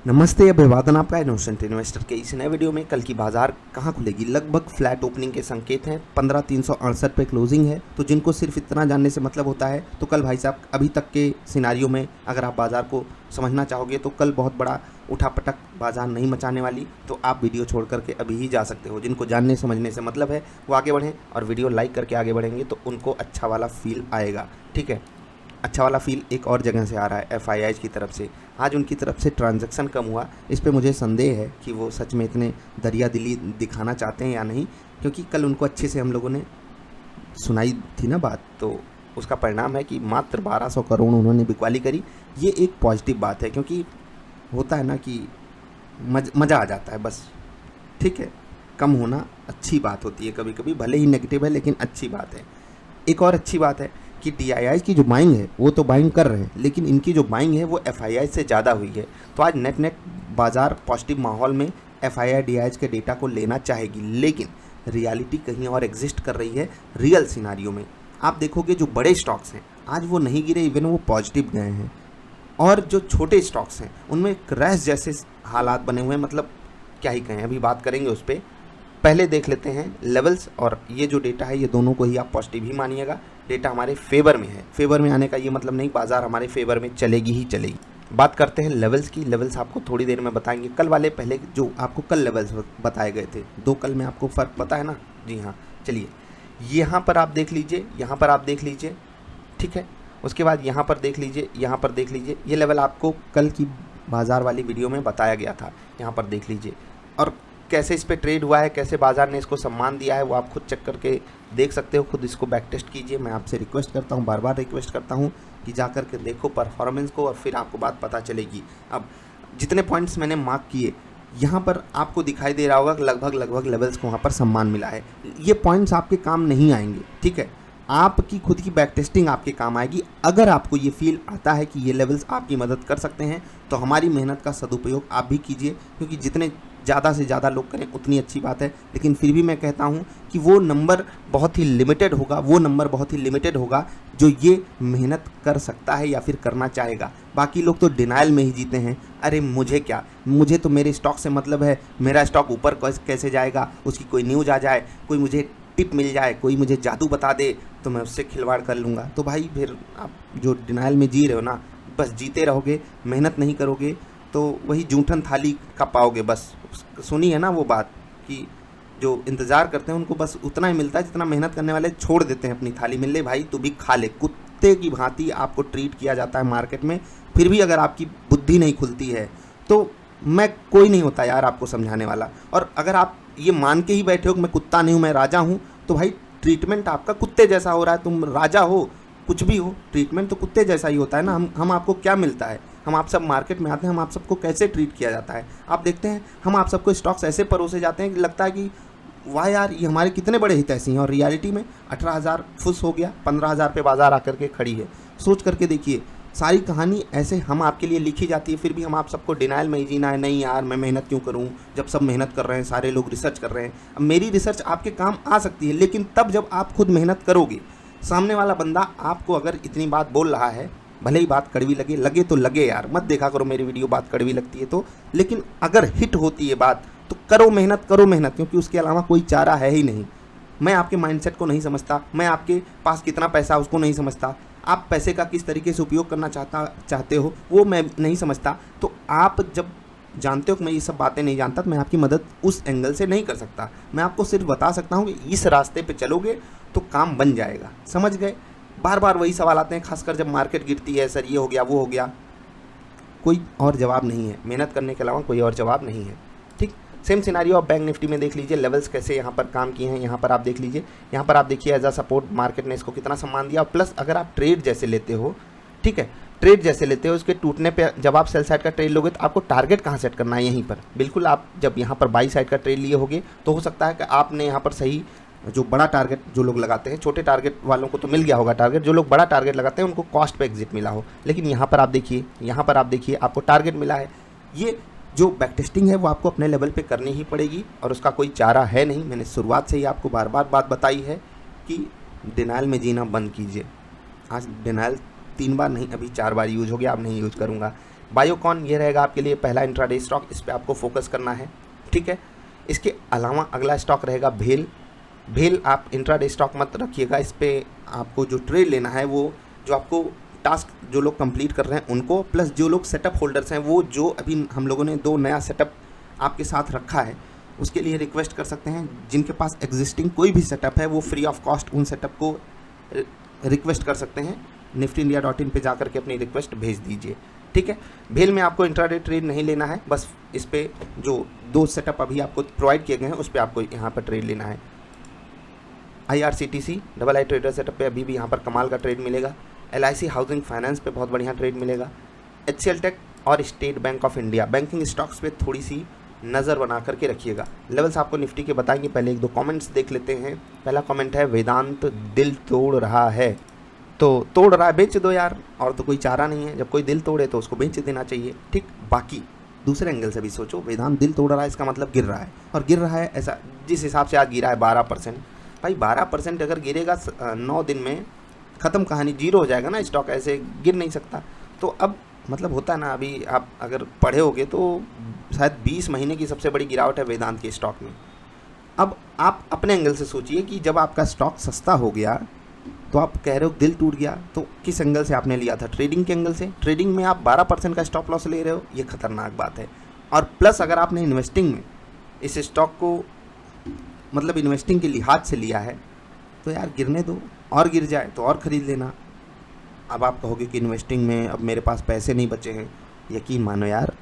नमस्ते, अभिवादन आपका इनोसेंट इन्वेस्टर के इस नए वीडियो में। कल की बाजार कहाँ खुलेगी, लगभग फ्लैट ओपनिंग के संकेत हैं। 15,368 पे क्लोजिंग है। तो जिनको सिर्फ इतना जानने से मतलब होता है तो कल भाई साहब अभी तक के सिनारियो में अगर आप बाजार को समझना चाहोगे तो कल बहुत बड़ा उठापटक बाजार नहीं मचाने वाली। तो आप वीडियो छोड़ करके अभी ही जा सकते हो। जिनको जानने समझने से मतलब है वो आगे बढ़ें, और वीडियो लाइक करके आगे बढ़ेंगे तो उनको अच्छा वाला फील आएगा। ठीक है, अच्छा वाला फील एक और जगह से आ रहा है, एफआईआई की तरफ से। आज उनकी तरफ से ट्रांजैक्शन कम हुआ। इस पे मुझे संदेह है कि वो सच में इतने दरिया दिली दिखाना चाहते हैं या नहीं, क्योंकि कल उनको अच्छे से हम लोगों ने सुनाई थी ना बात, तो उसका परिणाम है कि मात्र 1200 करोड़ उन्होंने बिकवाली करी। ये एक पॉजिटिव बात है, क्योंकि होता है ना कि मज़ा आ जाता है बस। ठीक है, कम होना अच्छी बात होती है कभी कभी, भले ही नेगेटिव है लेकिन अच्छी बात है। एक और अच्छी बात है कि DII की जो बाइंग है वो तो बाइंग कर रहे हैं, लेकिन इनकी जो बाइंग है वो FII से ज़्यादा हुई है। तो आज नेट बाज़ार पॉजिटिव माहौल में FII DII के डेटा को लेना चाहेगी, लेकिन रियलिटी कहीं और एग्जिस्ट कर रही है। रियल सिनारियो में आप देखोगे जो बड़े स्टॉक्स हैं आज वो नहीं गिरे, इवन वो पॉजिटिव गए हैं। और जो छोटे स्टॉक्स हैं उनमें क्रैश जैसे हालात बने हुए हैं, मतलब क्या ही कहें, अभी बात करेंगे उस पर। पहले देख लेते हैं लेवल्स, और ये जो डेटा है ये दोनों को ही आप पॉजिटिव ही मानिएगा। डेटा हमारे फेवर में है। फेवर में आने का ये मतलब नहीं बाजार हमारे फेवर में चलेगी ही चलेगी। बात करते हैं लेवल्स की। लेवल्स आपको थोड़ी देर में बताएंगे। कल वाले पहले जो आपको कल लेवल्स बताए गए थे, 2 कल में आपको फ़र्क पता है ना? जी हाँ, चलिए यहाँ पर आप देख लीजिए, यहाँ पर आप देख लीजिए। ठीक है, उसके बाद यहाँ पर देख लीजिए, यहाँ पर देख लीजिए। ये लेवल आपको कल की बाजार वाली वीडियो में बताया गया था, यहाँ पर देख लीजिए। और कैसे इस पे ट्रेड हुआ है, कैसे बाजार ने इसको सम्मान दिया है, वो आप खुद चेक करके देख सकते हो। खुद इसको बैक टेस्ट कीजिए। मैं आपसे रिक्वेस्ट करता हूँ, बार बार रिक्वेस्ट करता हूँ कि जा कर के देखो परफॉर्मेंस को, और फिर आपको बात पता चलेगी। अब जितने पॉइंट्स मैंने मार्क किए यहाँ पर आपको दिखाई दे रहा होगा कि लगभग लेवल्स को वहाँ पर सम्मान मिला है। ये पॉइंट्स आपके काम नहीं आएंगे। ठीक है, आपकी खुद की बैक टेस्टिंग आपके काम आएगी। अगर आपको ये फील आता है कि ये लेवल्स आपकी मदद कर सकते हैं तो हमारी मेहनत का सदुपयोग आप भी कीजिए, क्योंकि जितने ज़्यादा से ज़्यादा लोग करें उतनी अच्छी बात है। लेकिन फिर भी मैं कहता हूँ कि वो नंबर बहुत ही लिमिटेड होगा, वो नंबर बहुत ही लिमिटेड होगा जो ये मेहनत कर सकता है या फिर करना चाहेगा। बाकी लोग तो डिनाइल में ही जीते हैं। अरे मुझे क्या, मुझे तो मेरे स्टॉक से मतलब है। मेरा स्टॉक ऊपर कैसे जाएगा, उसकी कोई न्यूज़ आ जाए, कोई मुझे टिप मिल जाए, कोई मुझे जादू बता दे तो मैं उससे खिलवाड़ कर लूँगा। तो भाई फिर आप जो डिनाइल में जी रहे हो ना, बस जीते रहोगे, मेहनत नहीं करोगे तो वही जूठन थाली का पाओगे। बस सुनी है ना वो बात कि जो इंतज़ार करते हैं उनको बस उतना ही मिलता है जितना मेहनत करने वाले छोड़ देते हैं अपनी थाली। मिल ले भाई तू भी खा ले। कुत्ते की भांति आपको ट्रीट किया जाता है मार्केट में। फिर भी अगर आपकी बुद्धि नहीं खुलती है तो मैं कोई नहीं होता यार आपको समझाने वाला। और अगर आप ये मान के ही बैठे हो कि मैं कुत्ता नहीं हूँ, मैं राजा हूँ, तो भाई ट्रीटमेंट आपका कुत्ते जैसा हो रहा है। तुम राजा हो, कुछ भी हो, ट्रीटमेंट तो कुत्ते जैसा ही होता है ना। हम आपको क्या मिलता है? हम आप सब मार्केट में आते हैं, हम आप सबको कैसे ट्रीट किया जाता है आप देखते हैं। हम आप सबको स्टॉक्स ऐसे परोसे जाते हैं कि लगता है कि वाह यार ये हमारे कितने बड़े हितैषी हैं, और रियलिटी में 18,000 फुस हो गया, 15,000 पे बाजार आकर के खड़ी है। सोच करके देखिए, सारी कहानी ऐसे हम आपके लिए लिखी जाती है, फिर भी हम आप सबको डिनाइल में ही जीना है। नहीं यार मैं मेहनत क्यों करूं जब सब मेहनत कर रहे हैं, सारे लोग रिसर्च कर रहे हैं। अब मेरी रिसर्च आपके काम आ सकती है, लेकिन तब जब आप खुद मेहनत करोगे। सामने वाला बंदा आपको अगर इतनी बात बोल रहा है, भले ही बात कड़वी लगे तो लगे यार, मत देखा करो मेरी वीडियो बात कड़वी लगती है तो। लेकिन अगर हिट होती है बात तो करो मेहनत, क्योंकि उसके अलावा कोई चारा है ही नहीं। मैं आपके माइंडसेट को नहीं समझता, मैं आपके पास कितना पैसा उसको नहीं समझता, आप पैसे का किस तरीके से उपयोग करना चाहते हो वो मैं नहीं समझता। तो आप जब जानते हो कि मैं ये सब बातें नहीं जानता तो मैं आपकी मदद उस एंगल से नहीं कर सकता। मैं आपको सिर्फ बता सकता हूँ कि इस रास्ते पे चलोगे तो काम बन जाएगा। समझ गए? बार बार वही सवाल आते हैं, खासकर जब मार्केट गिरती है, सर ये हो गया वो हो गया। कोई और जवाब नहीं है, मेहनत करने के अलावा कोई और जवाब नहीं है। ठीक, सेम सिनारियो आप बैंक निफ्टी में देख लीजिए। लेवल्स कैसे यहाँ पर काम किए हैं, यहाँ पर आप देख लीजिए। यहाँ पर आप देखिए एज अ सपोर्ट मार्केट ने इसको कितना सम्मान दिया। प्लस अगर आप ट्रेड जैसे लेते हो, ठीक है, ट्रेड जैसे लेते हो, उसके टूटने पे जब आप सेल साइड का ट्रेड लोगे तो आपको टारगेट कहाँ सेट करना है? यहीं पर। बिल्कुल, आप जब यहाँ पर बाई साइड का ट्रेड लिए होगे तो हो सकता है कि आपने यहाँ पर सही जो बड़ा टारगेट जो लोग लगाते हैं, छोटे टारगेट वालों को तो मिल गया होगा टारगेट, जो लोग बड़ा टारगेट लगाते हैं उनको कॉस्ट पे एग्जिट मिला हो। लेकिन यहाँ पर आप देखिए, यहाँ पर आप देखिए आपको टारगेट मिला है। ये जो बैक टेस्टिंग है वो आपको अपने लेवल पे करनी ही पड़ेगी, और उसका कोई चारा है नहीं। मैंने शुरुआत से ही आपको बार बार बात बताई है कि डिनाइल में जीना बंद कीजिए। आज डिनाइल 3 बार नहीं, अभी 4 बार यूज हो गया, अब नहीं यूज करूँगा। बायोकॉन ये रहेगा आपके लिए पहला इंट्राडे स्टॉक, इस पर आपको फोकस करना है, ठीक है। इसके अलावा अगला स्टॉक रहेगा भेल। भेल आप इंट्राडे स्टॉक मत रखिएगा, इस पर आपको जो ट्रेड लेना है वो जो आपको टास्क जो लोग कंप्लीट कर रहे हैं उनको, प्लस जो लोग सेटअप होल्डर्स हैं वो जो अभी हम लोगों ने 2 नया सेटअप आपके साथ रखा है उसके लिए रिक्वेस्ट कर सकते हैं। जिनके पास एग्जिस्टिंग कोई भी सेटअप है वो फ्री ऑफ कॉस्ट उन सेटअप को रिक्वेस्ट कर सकते हैं। niftyindia.in पे जाकर के अपनी रिक्वेस्ट भेज दीजिए, ठीक है। भेल में आपको इंट्राडे ट्रेड नहीं लेना है, बस इस पे जो 2 सेटअप अभी आपको प्रोवाइड किए गए हैं उस पर आपको यहाँ पर ट्रेड लेना है। IRCTC डबल आई ट्रेडर सेटअप पे अभी भी यहाँ पर कमाल का ट्रेड मिलेगा। LIC हाउसिंग फाइनेंस पे बहुत बढ़िया ट्रेड मिलेगा। HCL टेक और state bank of India banking stocks पे थोड़ी सी नज़र बना करके रखिएगा। लेवल्स आपको निफ्टी के बताएंगे, पहले 1-2 कमेंट्स देख लेते हैं। पहला कमेंट है वेदांत दिल तोड़ रहा है, तो तोड़ रहा है बेच दो यार, और तो कोई चारा नहीं है। जब कोई दिल तोड़े तो उसको बेच देना चाहिए, ठीक। बाकी दूसरे एंगल से भी सोचो, वेदांत दिल तोड़ रहा है इसका मतलब गिर रहा है, और गिर रहा है ऐसा जिस हिसाब से आज गिरा है 12%। भाई 12% अगर गिरेगा 9 दिन में ख़त्म कहानी, जीरो हो जाएगा ना स्टॉक, ऐसे गिर नहीं सकता। तो अब मतलब होता है ना, अभी आप अगर पढ़े होगे तो शायद 20 महीने की सबसे बड़ी गिरावट है वेदांत के स्टॉक में। अब आप अपने एंगल से सोचिए कि जब आपका स्टॉक सस्ता हो गया तो आप कह रहे हो दिल टूट गया, तो किस एंगल से आपने लिया था? ट्रेडिंग के एंगल से। ट्रेडिंग में आप 12% का स्टॉप लॉस ले रहे हो, ये खतरनाक बात है। और प्लस अगर आपने इन्वेस्टिंग में इस स्टॉक को मतलब इन्वेस्टिंग के लिहाज से लिया है तो यार गिरने दो, और गिर जाए तो और ख़रीद लेना। अब आप कहोगे कि इन्वेस्टिंग में अब मेरे पास पैसे नहीं बचे हैं, यकीन मानो यार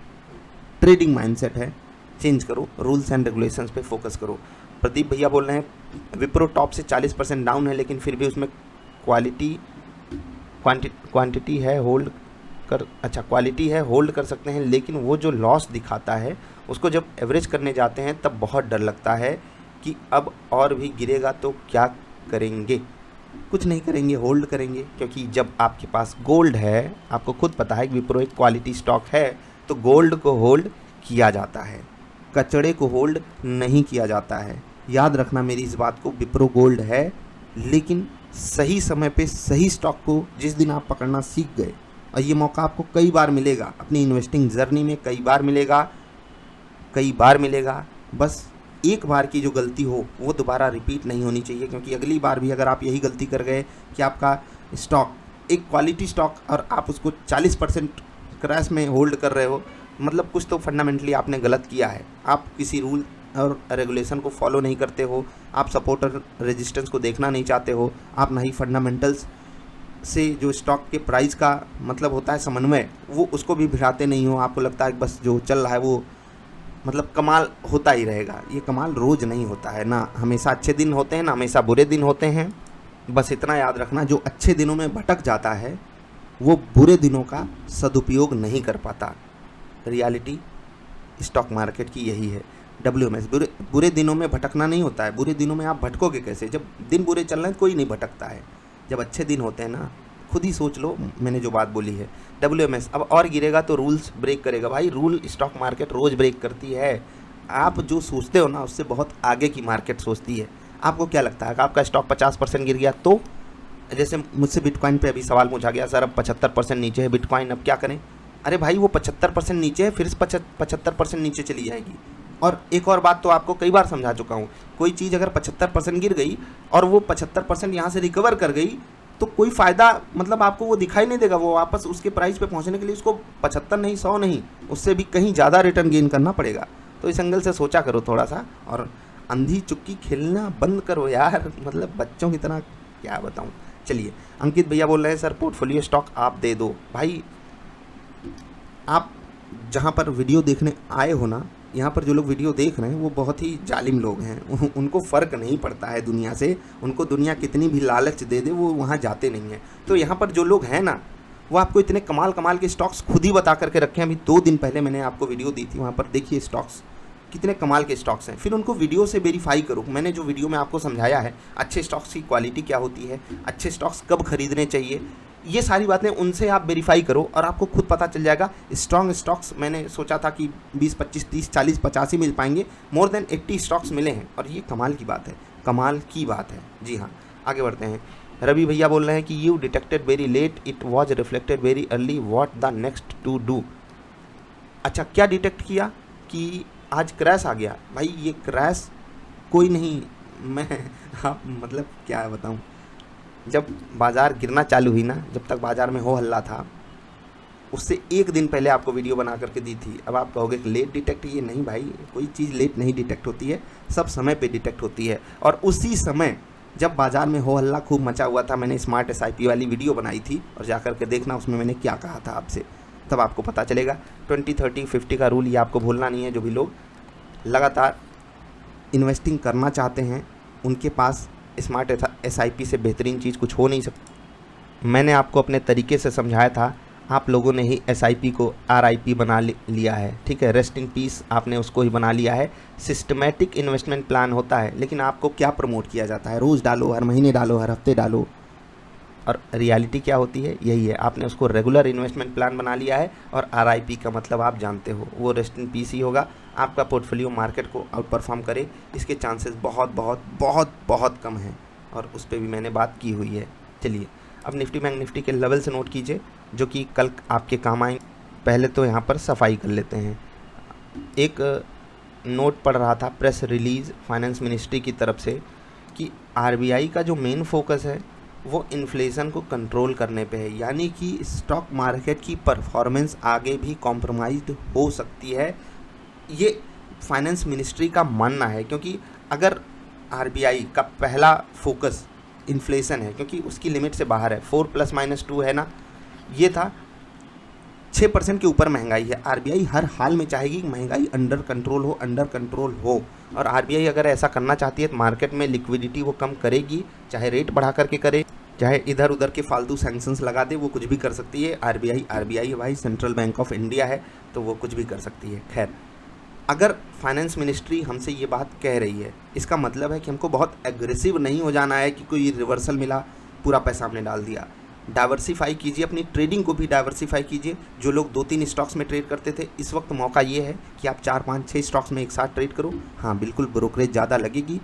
ट्रेडिंग माइंडसेट है, चेंज करो, रूल्स एंड रेगुलेशंस पे फोकस करो। प्रदीप भैया बोल रहे हैं विप्रो टॉप से 40% डाउन है, लेकिन फिर भी उसमें क्वांटिटी है होल्ड कर, अच्छा क्वालिटी है होल्ड कर सकते हैं, लेकिन वो जो लॉस दिखाता है उसको जब एवरेज करने जाते हैं तब बहुत डर लगता है कि अब और भी गिरेगा तो क्या करेंगे। कुछ नहीं करेंगे, होल्ड करेंगे, क्योंकि जब आपके पास गोल्ड है, आपको खुद पता है कि विप्रो एक क्वालिटी स्टॉक है, तो गोल्ड को होल्ड किया जाता है, कचड़े को होल्ड नहीं किया जाता है। याद रखना मेरी इस बात को, विप्रो गोल्ड है, लेकिन सही समय पे सही स्टॉक को जिस दिन आप पकड़ना सीख गए, और ये मौका आपको कई बार मिलेगा अपनी इन्वेस्टिंग जर्नी में, कई बार मिलेगा, बस एक बार की जो गलती हो वो दोबारा रिपीट नहीं होनी चाहिए। क्योंकि अगली बार भी अगर आप यही गलती कर गए कि आपका स्टॉक एक क्वालिटी स्टॉक और आप उसको 40% क्रैश में होल्ड कर रहे हो, मतलब कुछ तो फंडामेंटली आपने गलत किया है। आप किसी रूल और रेगुलेशन को फॉलो नहीं करते हो, आप सपोर्ट और रेजिस्टेंस को देखना नहीं चाहते हो, आप ना ही फंडामेंटल्स से जो स्टॉक के प्राइस का मतलब होता है समन्वय, वो उसको भी भिड़ाते नहीं हो। आपको लगता है बस जो चल रहा है वो मतलब कमाल होता ही रहेगा। ये कमाल रोज़ नहीं होता है ना, हमेशा अच्छे दिन होते हैं ना हमेशा बुरे दिन होते हैं। बस इतना याद रखना, जो अच्छे दिनों में भटक जाता है वो बुरे दिनों का सदुपयोग नहीं कर पाता। रियलिटी स्टॉक मार्केट की यही है। WMS बुरे दिनों में भटकना नहीं होता है। बुरे दिनों में आप भटकोगे कैसे? जब दिन बुरे चल रहे हैं कोई नहीं भटकता है, जब अच्छे दिन होते हैं ना, खुद ही सोच लो मैंने जो बात बोली है। WMS अब और गिरेगा तो रूल्स ब्रेक करेगा। भाई रूल स्टॉक मार्केट रोज़ ब्रेक करती है। आप जो सोचते हो ना उससे बहुत आगे की मार्केट सोचती है। आपको क्या लगता है कि आपका स्टॉक 50% गिर गया तो, जैसे मुझसे बिटकॉइन पे अभी सवाल पूछा गया, सर अब 75% नीचे है बिटकॉइन, अब क्या करें? अरे भाई वो 75% नीचे है, फिर 75% नीचे चली जाएगी। और एक और बात तो आपको कई बार समझा चुका हूँ, कोई चीज़ अगर 75% गिर गई और वो 75% यहाँ से रिकवर कर गई तो कोई फ़ायदा मतलब आपको वो दिखाई नहीं देगा। वो वापस उसके प्राइस पे पहुँचने के लिए उसको 75 नहीं 100 नहीं, उससे भी कहीं ज़्यादा रिटर्न गेन करना पड़ेगा। तो इस एंगल से सोचा करो थोड़ा सा, और अंधी चुक्की खेलना बंद करो यार, मतलब बच्चों की तरह क्या बताऊँ। चलिए अंकित भैया बोल रहे हैं सर पोर्टफोलियो स्टॉक आप दे दो। भाई आप जहाँ पर वीडियो देखने आए हो ना, यहाँ पर जो लोग वीडियो देख रहे हैं वो बहुत ही जालिम लोग हैं। उनको फ़र्क नहीं पड़ता है दुनिया से, उनको दुनिया कितनी भी लालच दे दे वो वहाँ जाते नहीं हैं। तो यहाँ पर जो लोग हैं ना वो आपको इतने कमाल के स्टॉक्स खुद ही बता करके रखे हैं। अभी 2 दिन पहले मैंने आपको वीडियो दी थी, वहाँ पर देखिए स्टॉक्स कितने कमाल के स्टॉक्स हैं, फिर उनको वीडियो से वेरीफाई करो। मैंने जो वीडियो में आपको समझाया है अच्छे स्टॉक्स की क्वालिटी क्या होती है, अच्छे स्टॉक्स कब खरीदने चाहिए, ये सारी बातें उनसे आप वेरीफाई करो और आपको खुद पता चल जाएगा। स्ट्रॉन्ग स्टॉक्स मैंने सोचा था कि 20, 25, 30, 40, 50 ही मिल पाएंगे, मोर देन 80 स्टॉक्स मिले हैं, और ये कमाल की बात है, कमाल की बात है। जी हाँ, आगे बढ़ते हैं। रवि भैया बोल रहे हैं कि you detected very late, it was reflected very early, what the next to do. अच्छा, क्या डिटेक्ट किया कि आज क्रैश आ गया। भाई ये क्रैश कोई नहीं, मैं आप मतलब क्या बताऊं, जब बाज़ार गिरना चालू हुई ना, जब तक बाज़ार में हो हल्ला था, उससे एक दिन पहले आपको वीडियो बना करके दी थी। अब आप कहोगे कि लेट डिटेक्ट, ये नहीं भाई, कोई चीज़ लेट नहीं डिटेक्ट होती है, सब समय पे डिटेक्ट होती है। और उसी समय जब बाज़ार में हो हल्ला खूब मचा हुआ था, मैंने स्मार्ट SIP वाली वीडियो बनाई थी, और जा करके देखना उसमें मैंने क्या कहा था आपसे, तब आपको पता चलेगा। 20-30-50 का रूल ये आपको भूलना नहीं है। जो भी लोग लगातार इन्वेस्टिंग करना चाहते हैं, उनके पास स्मार्ट SIP से बेहतरीन चीज़ कुछ हो नहीं सकती। मैंने आपको अपने तरीके से समझाया था, आप लोगों ने ही SIP को RIP बना लिया है, ठीक है, रेस्ट इन पीस आपने उसको ही बना लिया है। सिस्टमेटिक इन्वेस्टमेंट प्लान होता है, लेकिन आपको क्या प्रमोट किया जाता है, रोज़ डालो, हर महीने डालो, हर हफ्ते डालो, और रियलिटी क्या होती है, यही है, आपने उसको रेगुलर इन्वेस्टमेंट प्लान बना लिया है। और RIP का मतलब आप जानते हो, वो रेस्ट इन पीस ही होगा। आपका पोर्टफोलियो मार्केट को आउट परफॉर्म करे, इसके चांसेस बहुत बहुत बहुत बहुत कम हैं, और उस पर भी मैंने बात की हुई है। चलिए अब निफ्टी बैंक निफ्टी के लेवल से नोट कीजिए, जो कि कल आपके काम आएंगे। पहले तो यहाँ पर सफाई कर लेते हैं। एक नोट पढ़ रहा था प्रेस रिलीज़ फाइनेंस मिनिस्ट्री की तरफ से कि RBI का जो मेन फोकस है वो इन्फ्लेशन को कंट्रोल करने पे है, यानी कि स्टॉक मार्केट की परफॉर्मेंस आगे भी कॉम्प्रोमाइज्ड हो सकती है, ये फाइनेंस मिनिस्ट्री का मानना है। क्योंकि अगर RBI का पहला फोकस इन्फ्लेशन है, क्योंकि उसकी लिमिट से बाहर है, 4+-2 है ना, ये था 6% के ऊपर महंगाई है। RBI हर हाल में चाहेगी कि महंगाई अंडर कंट्रोल हो, अंडर कंट्रोल हो। और RBI अगर ऐसा करना चाहती है तो मार्केट में लिक्विडिटी वो कम करेगी, चाहे रेट बढ़ा करके करे, चाहे इधर उधर के फालतू सैंक्शंस लगा दे, वो कुछ भी कर सकती है। RBI है भाई, सेंट्रल बैंक ऑफ इंडिया है, तो वो कुछ भी कर सकती है। खैर, अगर फाइनेंस मिनिस्ट्री हमसे ये बात कह रही है, इसका मतलब है कि हमको बहुत एग्रेसिव नहीं हो जाना है कि कोई रिवर्सल मिला, पूरा पैसा हमने डाल दिया। डाइवर्सिफाई कीजिए, अपनी ट्रेडिंग को भी डाइवर्सिफाई कीजिए। जो लोग 2-3 स्टॉक्स में ट्रेड करते थे, इस वक्त मौका ये है कि आप 4-5-6 स्टॉक्स में एक साथ ट्रेड करो। हाँ बिल्कुल, ब्रोकरेज ज़्यादा लगेगी,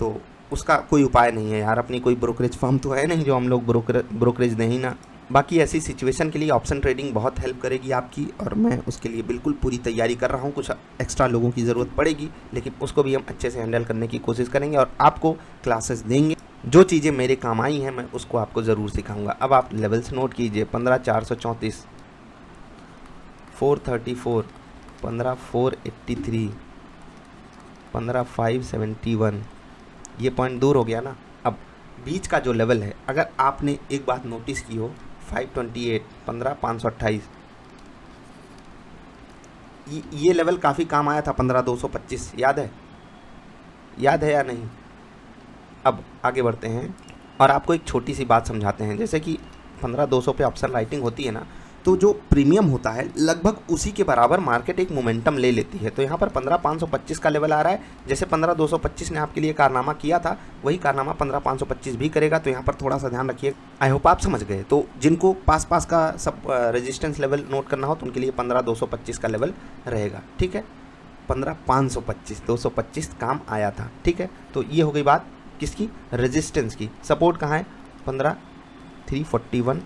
तो उसका कोई उपाय नहीं है यार। अपनी कोई ब्रोकरेज फर्म तो है नहीं जो हम लोग ब्रोकरेज दें ना। बाकी ऐसी सिचुएशन के लिए ऑप्शन ट्रेडिंग बहुत हेल्प करेगी आपकी, और मैं उसके लिए बिल्कुल पूरी तैयारी कर रहा हूँ। कुछ एक्स्ट्रा लोगों की ज़रूरत पड़ेगी, लेकिन उसको भी हम अच्छे से हैंडल करने की कोशिश करेंगे, और आपको क्लासेस देंगे। जो चीज़ें मेरे काम आई हैं मैं उसको आपको ज़रूर सिखाऊंगा। अब आप लेवल्स नोट कीजिए, 15,434, 434, 15,483, 15,571, ये पॉइंट दूर हो गया ना। अब बीच का जो लेवल है, अगर आपने एक बात नोटिस की हो, 528, 15,528, ये लेवल काफ़ी काम आया था, 15,225, याद है या नहीं। अब आगे बढ़ते हैं और आपको एक छोटी सी बात समझाते हैं। जैसे कि 15,200 पे ऑप्शन राइटिंग होती है ना, तो जो प्रीमियम होता है लगभग उसी के बराबर मार्केट एक मोमेंटम ले लेती है। तो यहाँ पर 15,525 का लेवल आ रहा है। जैसे 15,225 ने आपके लिए कारनामा किया था, वही कारनामा 15,525 भी करेगा। तो यहाँ पर थोड़ा सा ध्यान रखिए। आई होप आप समझ गए। तो जिनको पास का सब रेजिस्टेंस लेवल नोट करना हो, तो उनके लिए 15,225 का लेवल रहेगा, ठीक है। 15,525, 225 काम आया था, ठीक है। तो ये हो गई बात किसकी, रेजिस्टेंस की। सपोर्ट कहाँ है, 15,341,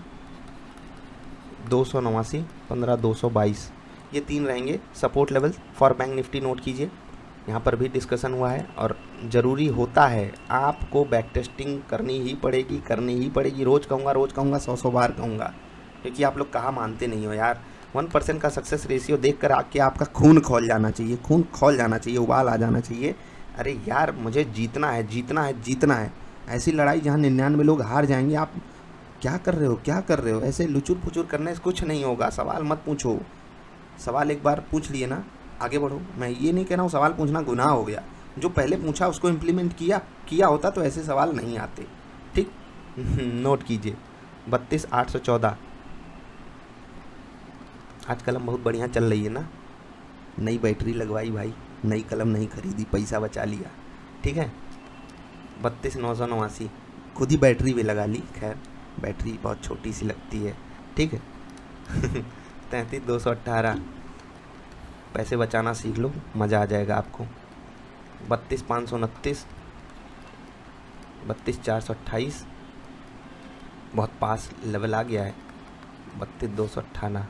289, 15,222, ये 3 रहेंगे support level for bank Nifty. Note कीजिए, यहाँ पर भी डिस्कशन हुआ है, और ज़रूरी होता है आपको बैक टेस्टिंग करनी ही पड़ेगी। रोज़ कहूँगा 100 बार कहूँगा, क्योंकि आप लोग कहाँ मानते नहीं हो यार। 1% का सक्सेस रेशियो देख कर आके आपका खून खौल जाना चाहिए, उबाल आ जाना चाहिए। अरे यार, मुझे जीतना है। ऐसी लड़ाई जहाँ 99 लोग हार जाएंगे, आप क्या कर रहे हो। ऐसे लुचुर पुचुर करने से कुछ नहीं होगा। सवाल मत पूछो, सवाल एक बार पूछ लिए ना, आगे बढ़ो। मैं ये नहीं कह रहा हूँ सवाल पूछना गुनाह हो गया, जो पहले पूछा उसको इम्प्लीमेंट किया होता तो ऐसे सवाल नहीं आते, ठीक। नोट कीजिए, 32,814। आज कलम बहुत बढ़िया चल रही है ना, नई बैटरी लगवाई भाई, नई कलम नहीं खरीदी, पैसा बचा लिया, ठीक है। 32,989, खुद ही बैटरी भी लगा ली। खैर, बैटरी बहुत छोटी सी लगती है, ठीक है। 33,218, पैसे बचाना सीख लो, मज़ा आ जाएगा आपको। 32,529, 32,428, बहुत पास लेवल आ गया है। 32,298,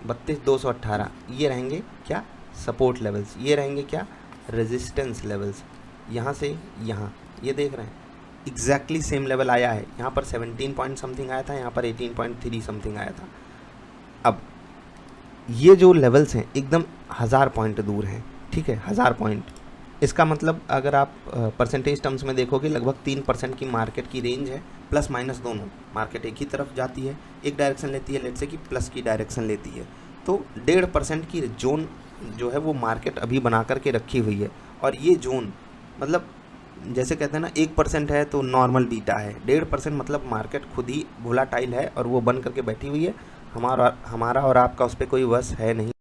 32,218 ये रहेंगे क्या, सपोर्ट लेवल्स, ये रहेंगे क्या, रेजिस्टेंस लेवल्स। यहाँ से यहाँ ये देख रहे हैं एग्जैक्टली सेम लेवल आया है। यहाँ पर 17 पॉइंट समथिंग आया था, यहाँ पर 18.3 समथिंग आया था। अब ये जो लेवल्स हैं एकदम 1000 पॉइंट दूर हैं, ठीक है, 1000 पॉइंट। इसका मतलब अगर आप परसेंटेज टर्म्स में देखोगे लगभग 3% की मार्केट की रेंज है, प्लस माइनस दोनों। मार्केट एक ही तरफ जाती है, एक डायरेक्शन लेती है, लेट्स से कि प्लस की डायरेक्शन लेती है, तो 1.5% की जोन जो है वो मार्केट अभी बना करके रखी हुई है। और ये जोन मतलब जैसे कहते हैं ना 1% है तो नॉर्मल बीटा है, 1.5% मतलब मार्केट खुद ही वोलाटाइल है और वो बन करके बैठी हुई है। हमारा और आपका उस पर कोई वश है नहीं।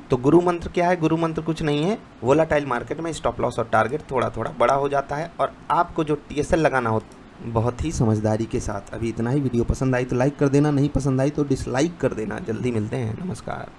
तो गुरु मंत्र क्या है, गुरु मंत्र कुछ नहीं है, वोलाटाइल मार्केट में स्टॉप लॉस और टारगेट थोड़ा थोड़ा बड़ा हो जाता है और आपको जो TSL लगाना हो बहुत ही समझदारी के साथ। अभी इतना ही। वीडियो पसंद आई तो लाइक कर देना, नहीं पसंद आई तो डिसलाइक कर देना। जल्दी मिलते हैं, नमस्कार।